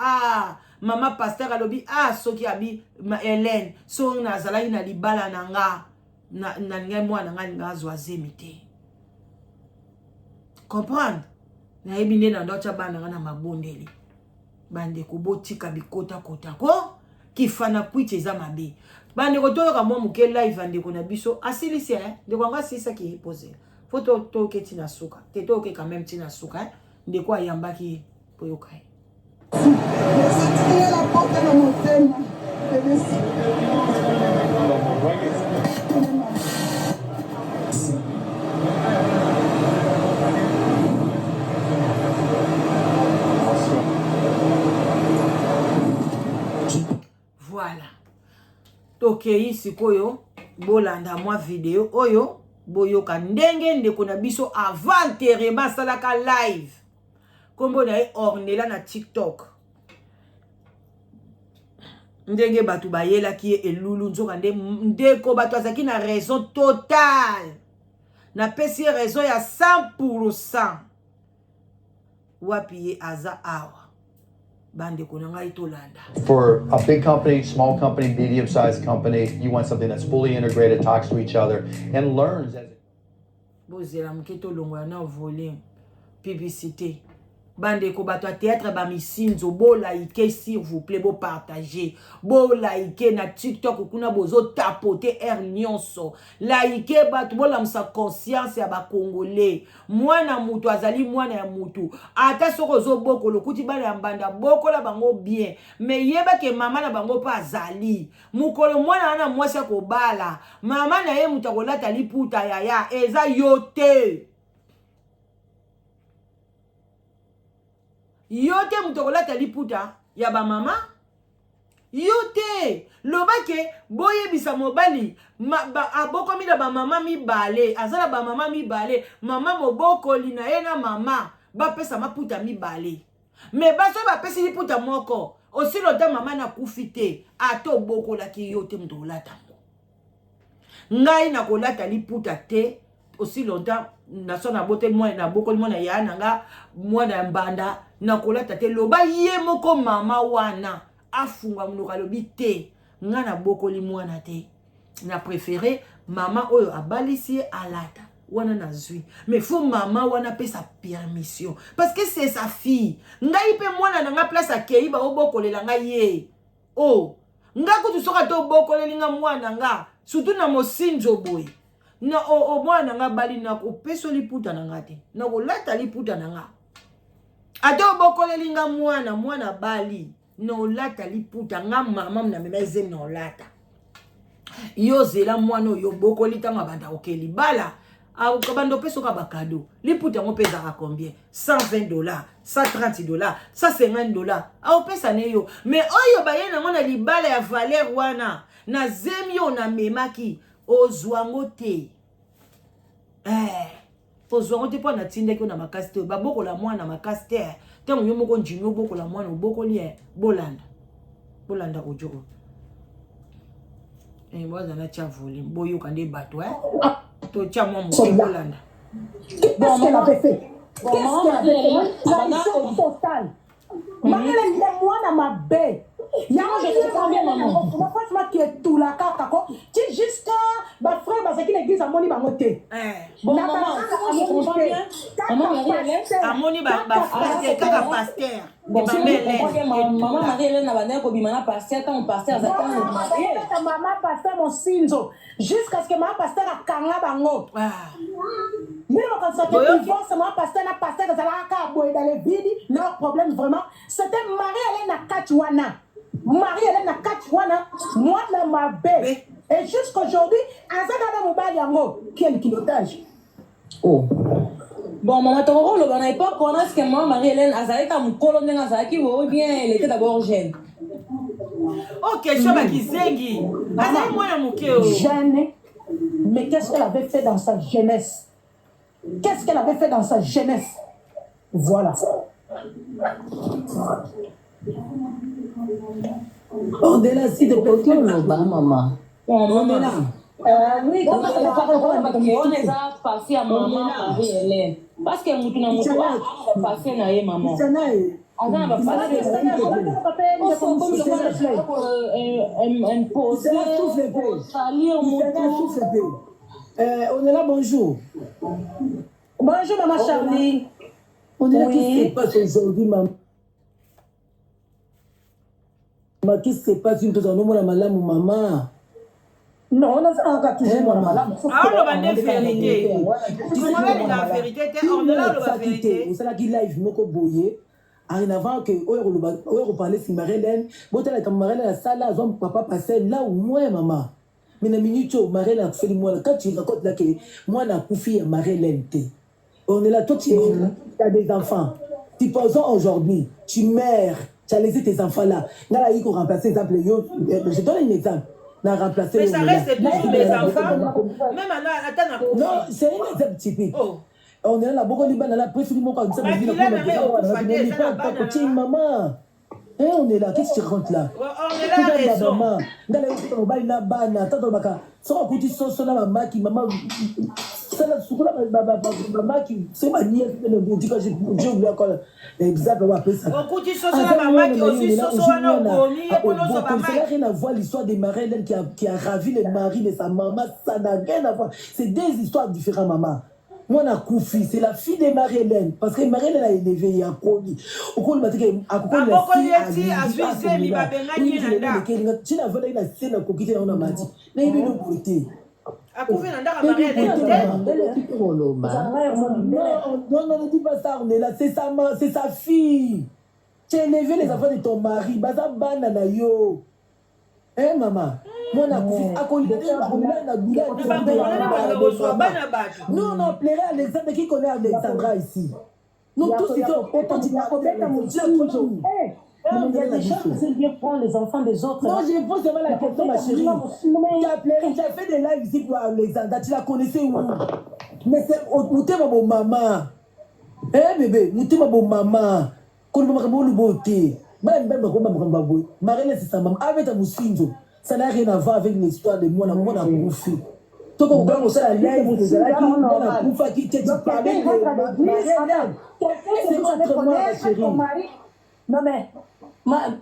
Speaker 1: mama pasteur alobi soki abi Hélène so na zalaki na libala nanga na ngai mwana nga azwa zemi te. Comprendre? Na yebi nde na ndocha bana nga na mabondeli. Bande ko botika bikota ko kifana kwiche za mabe. Bande ko toyoka mwa muke live ande ko na biso asilisi de kwanga sisa ki pose. Foto to ke tina suka. Te to ke quand même tina suka de kwa yambaki poyoka.
Speaker 4: C'était la porte de mon thème.
Speaker 1: Voilà. tokei sikoyo bolanda mwa video oyo boyoka ndenge ndeko na biso avant enterrement asalaka live kombo na ye Ornella na TikTok ndenge bato bayelaki ye elulu nzoka ndeko bato azalaki na raison totale napesi ye raison ya 100% wapi ye aza awa bandeko na ngai tolanda.
Speaker 5: For a big company, small company, medium-sized company, you want something that's fully integrated, talks to each other, and learns as
Speaker 1: bozela moke tolongola na volume publicité bandeko bato a théâtre ba misinzo bo like s'il vous plaît bo partager bo like na TikTok kuna bozo tapoter nyonso like bato bo lamsa conscience ya ba congolais mwana mutu azali mwana ya mutu ata soko zo bokolo kuti bana ya mbanda bokola bango bien mais yeba ke mama na bango pa azali mukolo mwana ana mwasi ko bala mama na ye mutu akolata liputa yaya eza yote yote mutokolata liputa ya ba mama yote lobake boye bisa mobali aboko mida ba mama mibale azala ba mama mibale mama moboko lina ena mama ba pesa maputa mibale me baso ba pesi liputa moko osi lota mama na kufite ato boko la ki yote mutokolata ngai na kolata liputa te aussi longtemps na sona bote moi na boko mona ya nanga mwana mbanda na kolata te loba ye moko mama wana afunga munoka lobi te nga na boko mwana te na préféré mama oyo abalisi alata wana na zui mais faut mama wana pe sa permission parce que c'est sa fille ngai pe mwana nanga place akei ba oboko lela nga ye oh nga kutu soka to boko lelinga mwana nga surtout na mosinzo boy na o mwana nga bali na ko peso liputa na ngate na ko lata liputa na nga ato bokolelinga mwana bali no lata liputa nga mama na memeze no lata yo zela mwana yo bokolita nga banda okeli bala au kabando peso ka bakado liputa ngo pesa ka combien $120 $130 $150 au pesa ne yo mais oyo bayena ngona libala ya valeur wana na zemio na memaki ozwango te ozwango te po na tinde ko na makasi te baboko la mwana makasi te tango yo moko njinyo boko la mwana boko li bolanda ojoko mwaza na tia volume boyo kande bato to tia mwa mo bolanda
Speaker 6: Qu'est-ce qu'elle avait fait? Qu'est-ce qu'elle avait fait? Trahison totale. Maman, moi, dans ma baie. Il y a un franchement qui est tout la carte. Tu juste ma frère, parce qu'il l'église à Moni Bamoté.
Speaker 7: Bon, maman, je comprends bien. Maman Marie-Hélène.
Speaker 1: À Moni Bamoté, kaka pasteur.
Speaker 7: Maman Marie-Hélène, n'a pas dit pasteur, quand on pasteur, ça quand
Speaker 6: maman pasteur, mon sinzo. Jusqu'à ce que maman pasteur a kanga bango. Même quand ça fait divorce, maman pasteur n'a pasteur, ça va dans les vides. Leur problème vraiment, c'était Marie-Hélène à Kachwana. Marie-Hélène à Kachwana, moi dans ma baie. Et jusqu'aujourd'hui, Azana Mobile Yango, quel kilotage.
Speaker 7: Oh. Bon, maman, ton rôle, on n'a pas qu'on a ce que maman Marie-Hélène Azali comme colonel Azaki, ou bien elle était d'abord jeune.
Speaker 1: Ok, je suis qui zengi. Azali moi na mukeo.
Speaker 6: Jeune. Mais qu'est-ce qu'elle avait fait dans sa jeunesse? Qu'est-ce qu'elle avait fait dans sa jeunesse? Voilà.
Speaker 4: On est là, si de côté, maman.
Speaker 7: On est là.
Speaker 6: Oui,
Speaker 7: on est passé à maman Marie-Hélène. Parce que nous avons passé à maman. On a passé
Speaker 4: on est là, bonjour.
Speaker 6: Bonjour, maman Charlie.
Speaker 4: On est là, qu'est-ce qui se passe aujourd'hui, maman? Qu'est-ce qui se passe une personne, on a malade, maman?
Speaker 6: Non, on a encore toujours la malade.
Speaker 1: Ah, on a la vérité. Tu connais la vérité, on est là, la vérité.
Speaker 4: On s'est là qui live, moko boye. En avant que on parlait sur Marie-Hélène, bon t'as la Marie-Hélène la salle là, son papa passait là où moi maman. Mais na minute Marie-Hélène a fait moi quand tu racontes là que moi na koufi Marie-Hélène. On est là, toi tu as des enfants. Tu penses aujourd'hui, tu meurs, tu as laissé tes enfants là. Là il faut remplacer exemple je donne un exemple.
Speaker 8: n'a remplacé.
Speaker 1: Mais ça reste toujours des enfants. Même à attends.
Speaker 8: Non, c'est un exemple typique. On est là, beaucoup de gens là, préférez moi comme ça. Maman. On est là, qu'est-ce que tu rentres là?
Speaker 1: On est là, raison.
Speaker 8: Maman, dans les autres, on va y là-bas, attends, maman, ça va coûter ça, maman qui, maman, ça là, maman qui, c'est ma nièce, j'ai oublié encore l'exemple, on va appeler ça.
Speaker 1: On coûte ça, maman qui aussi, ça, ça
Speaker 8: n'a rien à voir l'histoire des Marie-Hélène qui a ravi le mari de sa maman, ça n'a rien à voir. C'est des histoires différentes, maman. Moi, on a Koufi, c'est la fille de Marie-Hélène. Parce que Marie-Hélène a élevé, il y a Koni. Au cours de la fille, à non, ne dis pas ça, on est là. C'est sa fille. Tu as élevé les enfants de ton mari. Baza banana yo. Hein, maman? Moi, non, plairait à Alexandre. Qui connaît Alexandra ici? Nous tous, ils sont autant de
Speaker 6: il y a des gens qui viennent prendre les enfants des autres.
Speaker 8: Non, je pose vraiment la question, ma chérie. Tu as fait des lives ici pour Alexandra. Tu la connaissais où? Mais c'est où t'es ma bonne maman. Eh bébé, où t'es ma bonne maman? Quand on m'a dit beauté. Marie-Hélène, c'est sa maman. Avec ta moussinzo. Ça n'a rien à voir avec l'histoire de moi. On a bouffé. Toi, quand on ça, la live, c'est là on a bouffé qui t'es parlé de Marie-Hélène. C'est votre mari, ma chérie.
Speaker 6: Non, mais.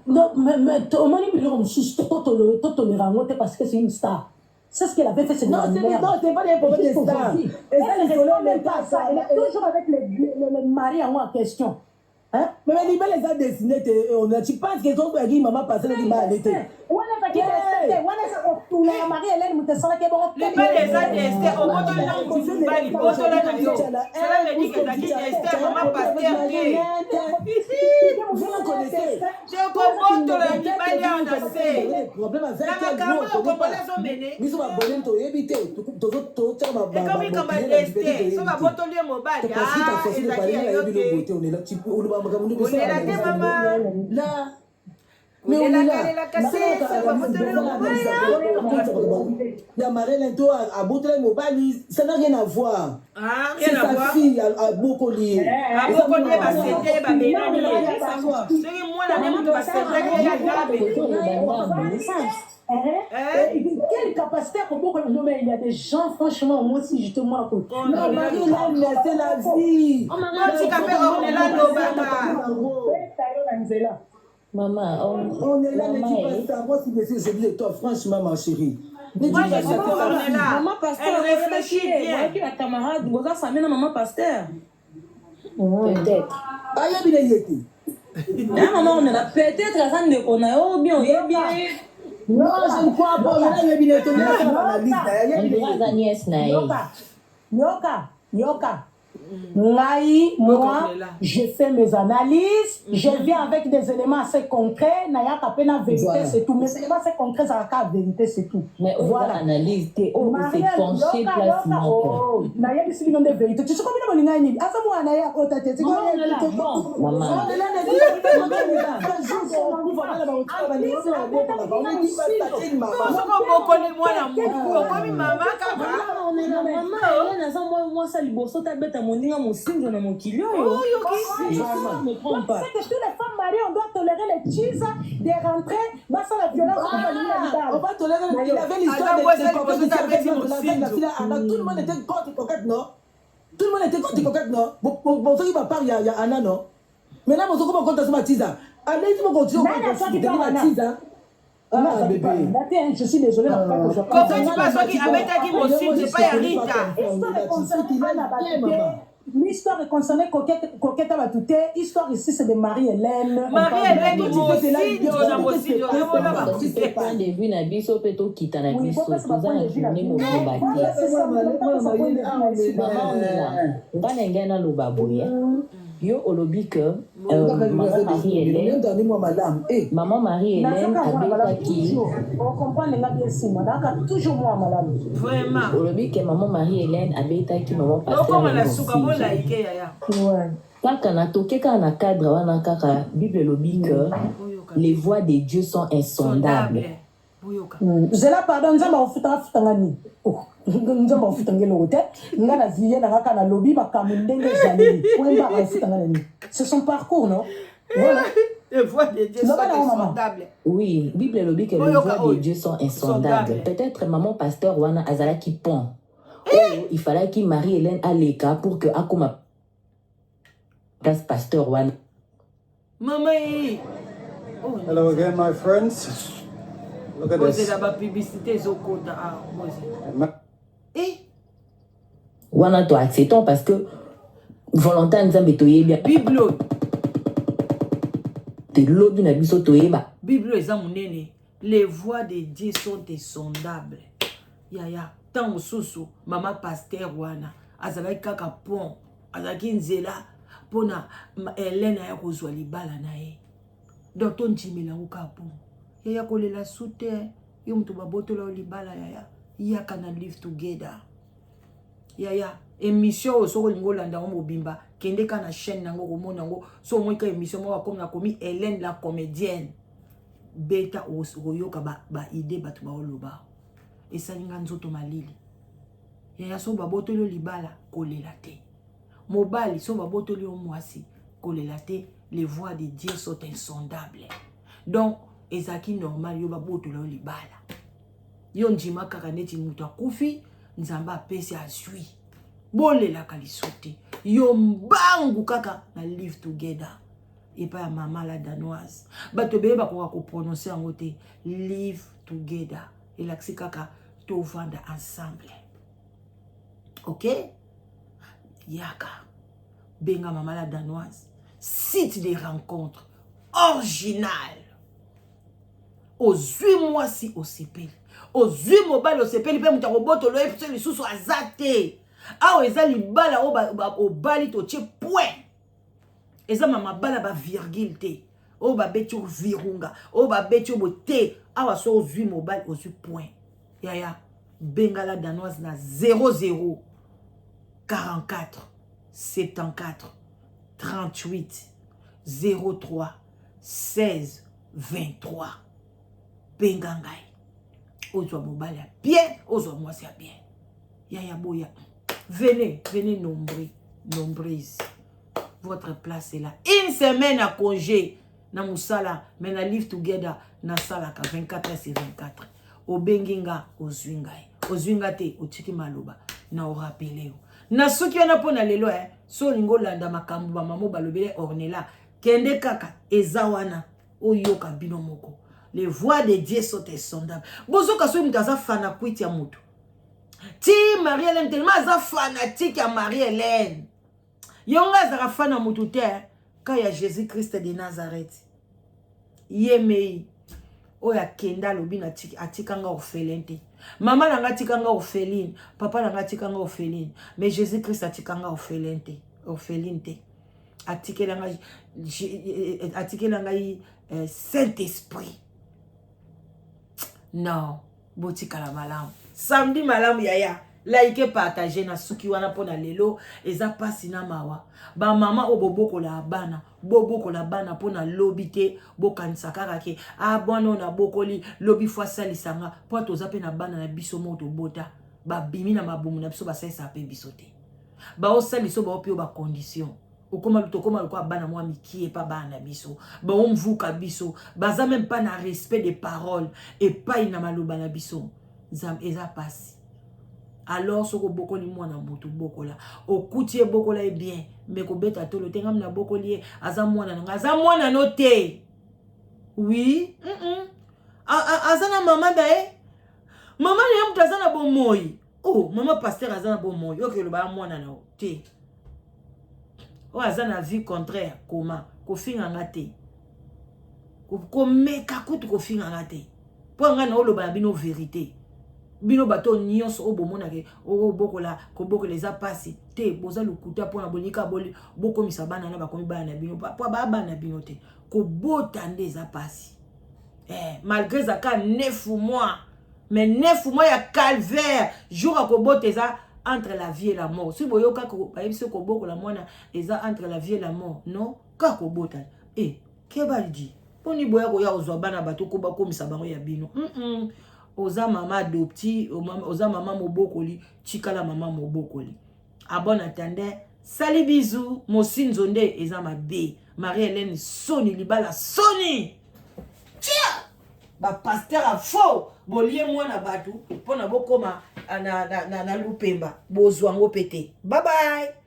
Speaker 6: Non, mais on m'a dit que tolérant parce que c'est une star. C'est ce qu'elle avait fait, c'est
Speaker 8: non, c'est pas des problèmes de stars.
Speaker 6: Elle est toujours avec les maris en question.
Speaker 8: Hein? Mais les les a dessiné, tu penses qu'ils ont dit maman passé le dimanche à l'été.
Speaker 1: Marie-Hélène, les les a dessinés au mot de l'angle du bali, au dollar de l'eau. Cela veut dire que t'as dit Esther, maman pasteur.
Speaker 8: Vous le connaissez.
Speaker 1: C'est au combo de la Nibali en assez. La macabre, au combo les ont mené.
Speaker 8: Nous sommes abonnés, tu es évité.
Speaker 1: Et comme il commande Esther, ça va voter le mobile. Ah, et ça qui est ok.
Speaker 8: On est là,
Speaker 1: on est là, t'es maman. Là. Mais on est là.
Speaker 8: Il y a Marie-Hélène, toi, à Boutelé Mobile, ça n'a rien à voir.
Speaker 1: Ah, rien à voir.
Speaker 8: C'est sa fille à Bokolier.
Speaker 1: À Bokolier, c'était ma bénanie. C'est moi, la même chose,
Speaker 6: quelle capacité à propos que non mais il y a des gens franchement moi aussi justement
Speaker 8: non Marie-Hélène c'est la vie
Speaker 1: on est là
Speaker 8: maman on est là ne dis pas ça moi si je dis de toi franchement ma chérie
Speaker 1: moi je sais pas on est là
Speaker 7: maman pasteur
Speaker 1: elle réfléchit bien
Speaker 7: la camarade goza ça mène maman pasteur
Speaker 8: peut-être aïe bien yéti
Speaker 7: maman on est là peut-être à ça ne connaît oh bien
Speaker 8: non, je ne crois pas.
Speaker 6: Yoka. Moi, je fais mes analyses, je viens avec des éléments assez concrets, naya kapena vérité, c'est tout. Mais c'est éléments assez concrets, ça va vérité, c'est tout.
Speaker 7: Mais voilà, analyse, t'es c'est penché place.
Speaker 6: Naya bisi bino de vérité. Tu sais combien de molinga ni? Asa moi naya kota te.
Speaker 7: Non, maman. Moi ça liboso ta bête à mon ninga mon singe na mon kilio yo. Me prends pas.
Speaker 6: C'est que toutes les femmes mariées on doit tolérer les cheese des rentrées, bah ça la violence
Speaker 8: on va tolérer il avait l'histoire de tout le monde était contre coquette non. Tout le monde était contre coquette non. Bon ça qui va parler il y a Anna non. Mais là on comment contre ça Matiza. Allez tu me continues de Matiza. Ah, bébé.
Speaker 6: Je suis désolée.
Speaker 1: Quand tu passes qui avait qui mon signe, c'est pas Rita.
Speaker 6: L'histoire est concernée Coquette à Batouté. L'histoire ici, c'est de Marie-Hélène.
Speaker 1: Marie-Hélène, tu aussi,
Speaker 7: c'est point de vue na biso pe to kita na biso toza na journée mo baki maman là ngana ngana lo baboya yo olobi que maman Marie-Hélène abetaki
Speaker 6: on comprend les gars ici moi d'accord toujours moi malade
Speaker 1: vraiment
Speaker 7: olobi que maman Marie-Hélène abetaki maman pasteur kaka na toke kaka na cadre wana kaka Bible lobi que les voies de Dieu sont insondables
Speaker 6: Je la pardonne, je m'en fous ngani. Oh, je m'en fous ngelo te. Ngana vie na kaka na lobby ba kamundenge jamais. Point ba fouta ngani. C'est son parcours, non? Voilà.
Speaker 1: Les voix de Dieu sont insondables.
Speaker 7: Oui, Bible le dit que les voix de Dieu sont insondables. Peut-être maman pasteur wana azala qui pont. Oh, il fallait qu'il Marie-Hélène à l'écart pour que akoma place pasteur wana.
Speaker 1: Maman.
Speaker 9: Hello again, my friends. Look at this.
Speaker 7: Wana to acceptons parce que volontaire nzambe toye bien.
Speaker 1: Bible.
Speaker 7: De l'eau d'une abisso toye ba.
Speaker 1: Bible ezamunene. Les voix de Dieu sont insondables. Yaya, tant sousou, maman pasteur wana, azalaki kaka pont, azalaki nzela pona Hélène ya kozwa libala na ye. Donc ton jimela uka pont. Yaya kolela soute, yo mtu babotola libala yaya. Yaka na live together. Yaya, émission au soko lingolanda o mobimba, kende kana chaîne nango ko mona ngo, so moi ka émission mo comme na komi Hélène la comédienne. Beta oyoka ba idée batu ba oloba. Et ça linga nzoto malili. Yaya so babotoli libala kolela te. Mobali so babotoli o mwasi kolela te. Les voix de Dieu sont insondables. Donc ezaki normal yo babotoli libala. Yo njima kaka neti mutu akufi nzamba pesi azui. Bolela kalisote. Yo mbangu kaka na live together. Et pas maman la danoise. Bato bebe bako ko prononcer en côté live together. Et là c'est kaka to vendre ensemble. OK? Yaka. Benga maman la danoise. Site de rencontres original. Aux 8 mois si au CPL. Aux 8 mobile au CPL pe muta roboto lo episode li susu azate. Ah eza li bala o bali to che point. Eza mama bala ba virgule te. O ba betio virunga. O ba betio bote. Awa so 8 mobile au 8 point. Yaya Bengala danoise na 00 44 74 38 03 16 23. Bengangai. Ozwa mobile à bien, ozwa moi c'est bien. Yaya boya. Venez nombreuses. Votre place est là. Une semaine à congé. Na musala, mais na live together na sala ka 24 heures sur 24. O benginga o zwingai. O zwingate o tiki maloba na o rappelé. Na soki yana pona lelo so lingo landa makambu ba mamo balobele ornela kende kaka ezawana o yoka bino moko. Les voix de Dieu sont insondables. Bozo ka so mutaza fana kwiti ya mutu. Ti Marie-Hélène tellement za fanatique ya Marie-Hélène. Yonga zara fana mutu te quand ya Jésus-Christ de Nazareth. Yemei oya kenda lobi na atikanga orphelin te. Maman nanga tikanga orpheline, papa nanga tikanga orpheline, mais Jésus-Christ atikanga orphelin te, orpheline te. Atikelanga Saint-Esprit. Non, botika la malamu. Samedi malamu yaya. Like partager na suki wana pona lelo eza pasi na mawa. Ba mama oboboko la bana, boboko la bana pona lobi te bokanisa kaka ke bwana na bokoli lobi fwa salisanga po toza pe na bana na biso moto bota ba bimi na mabumu na biso ba salisa pe biso te. Ba osaliso ba opio ba condition. Okoma lutokoma lokwa bana mwa mikie pa bana biso. Ba omvuka biso, baza même pas na respect des paroles et pas ina maloba na biso. Zam eza pasi. Alors soko bokoli mwana mutu bokola okutie bokola e bien mais ko beta tolo tengam na bokoli aza mwana no te. Oui azana mama mama ne mtu azana bomoyi. Oh mama pasteur azana bomoyi oke lo ba mwana na te. O azana vie contraire comment ko finga ngate ko meka kutu ko finga ngate po ngana o lo ba bino vérité. Bino bato nyonso obomona ke bokola ko bokola za pasi te boza lukuta pona bonika boko misabana na bakomi bana bino po ba bana bino te ko bota nde za pasi malgré ça 9 mois mais 9 mois ya calvaire jour ko bota za entre la vie et la mort si boyoka ko ba biso ko bokola mwana eza entre la vie et la mort non ka ko bota ke baldi poni boya ko ya ozwa bana bato ko ba komisa bango ya bino oza mama adopti, oza mama mobokoli, chikala mama mobokoli. A bon attendant, salut bisous, mosinzo nde eza mabe. Marie-Hélène Soni libala Soni. Tia! Ba pasteur a faux. Bolie moi na batu, pona bokoma na lupemba. Bozwango pété. Bye bye.